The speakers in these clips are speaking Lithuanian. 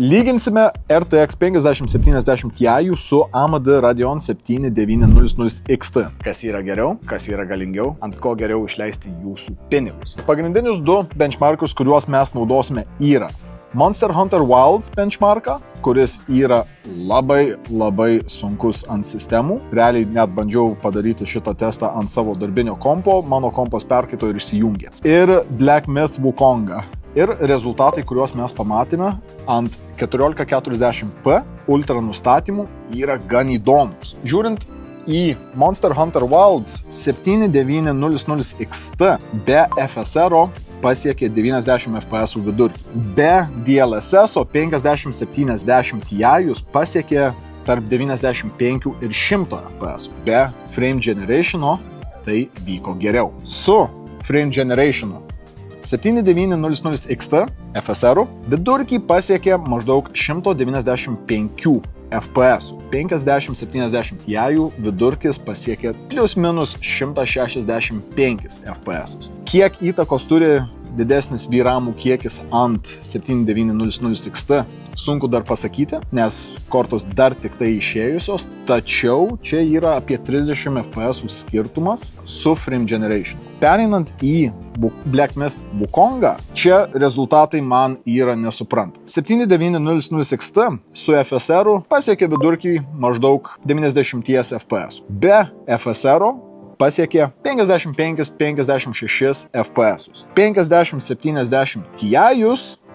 Lyginsime RTX 5070 Ti su AMD Radeon 7900 XT. Kas yra geriau, kas yra galingiau, ant ko geriau išleisti jūsų pinigus. Pagrindinius du benchmarkus, kuriuos mes naudosime, yra Monster Hunter Wilds benchmarką, kuris yra labai sunkus ant sistemų. Realiai net bandžiau padaryti šitą testą ant savo darbinio kompo, mano kompas perkaito ir išsijungė. Ir Black Myth Wukongą. Ir rezultatai, kuriuos mes pamatėme ant 1440p ultra nustatymų, yra gan įdomus. Žiūrint į Monster Hunter Wilds 7900 XT be FSR pasiekė 90 FPS vidurkį. Be DLSS 5070 Ti pasiekė tarp 95 ir 100 FPS. Be Frame Generation'o tai vyko geriau. Su Frame Generation'o 7900 XT FSR vidurkį pasiekė maždaug 195 FPS. 5070 Ti vidurkis pasiekė plius minus 165 FPS. Kiek įtakos turi didesnis VRAMų kiekis ant 7900 XT, sunku dar pasakyti, nes kortos dar tik tai išėjusios, tačiau čia yra apie 30 FPS skirtumas su Frame Generation. Pereinant į Black Myth Wukongą, čia rezultatai man yra nesupranta. 7900 XT su FSR pasiekė vidurkį maždaug 90 FPS. Be FSR pasiekė 55-56 FPS. 5070 Ti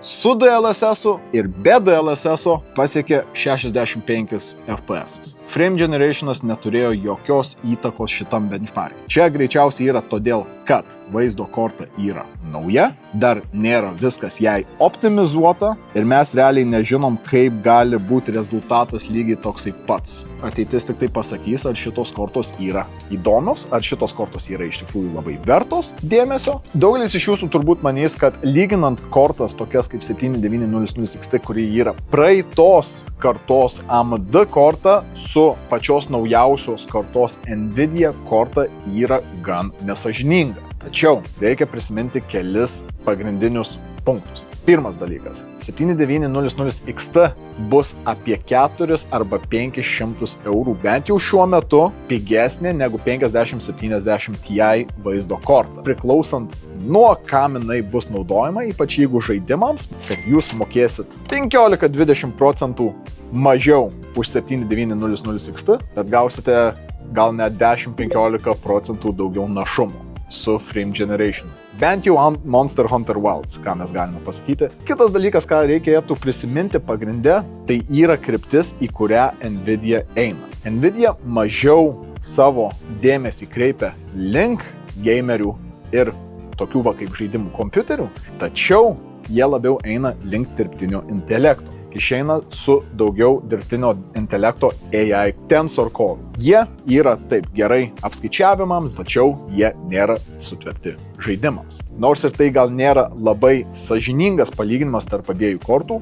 su DLSS ir be DLSS pasiekė 65 FPS. Frame Generation'as neturėjo jokios įtakos šitam benchmark'ui. Čia greičiausiai yra todėl, kad vaizdo korta yra nauja, dar nėra viskas jai optimizuota ir mes realiai nežinom, kaip gali būti rezultatas lygiai toksai pats. Ateitis tik tai pasakys, ar šitos kortos yra įdomios, ar šitos kortos yra iš tikrųjų labai vertos dėmesio. Daugelis iš jūsų turbūt manys, kad lyginant kortas tokias kaip 7900 XT, kuri yra praeitos kartos AMD korta, su pačios naujausios kartos Nvidia korta yra gan nesažininga. Tačiau reikia prisiminti kelis pagrindinius punktus. Pirmas dalykas. 7900 XT bus apie 4 arba 500 eurų, bent jau šiuo metu, pigesnė negu 5070 Ti vaizdo korta. Priklausant nuo kam jinai bus naudojama, ypač jeigu žaidimams, kad jūs mokėsit 15-20% mažiau už 7900 XT, bet gausite gal net 10-15% daugiau našumo su Frame Generation. Bent jau ant Monster Hunter Wilds, ką mes galime pasakyti. Kitas dalykas, ką reikėtų prisiminti pagrinde, tai yra kryptis, į kurią Nvidia eina. Nvidia mažiau savo dėmesį kreipia link gamerių ir tokių va kaip žaidimų kompiuterių, tačiau jie labiau eina link dirbtinio intelekto. Išeina su daugiau dirbtinio intelekto AI Tensor Core. Jie yra taip gerai apskaičiavimams, tačiau jie nėra sutverti žaidimams. Nors ir tai gal nėra labai sąžiningas palyginimas tarp abiejų kortų,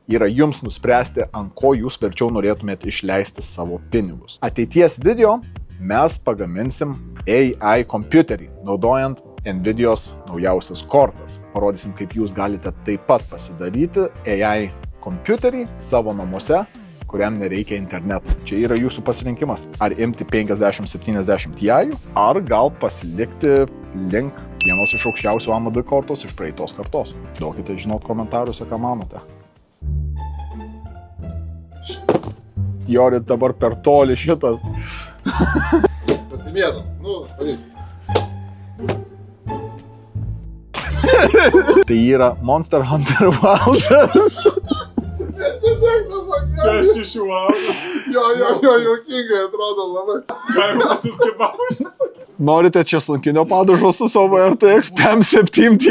yra jums nuspręsti, ant ko jūs verčiau norėtumėte išleisti savo pinigus. Ateities video mes pagaminsim AI kompiuterį, naudojant Nvidios naujausias kortas. Parodysim, kaip jūs galite taip pat pasidaryti AI kompiuterį savo namuose, kuriam nereikia interneto. Čia yra jūsų pasirinkimas. Ar imti 5070 Ti, ar gal pasilikti link vienos iš aukščiausių AMD kortos iš praeitos kartos. Duokite žinot komentaruose, ką manote. Jorit dabar per toli šitas. Pasimėdam. Pareik. Tai yra Monster Hunter Wilds. Čia aš iš jų valgau. Jo, juokingai atrodo labai. Galima suskibausis. Norite česnakinio padažo su savo RTX 5070 Ti?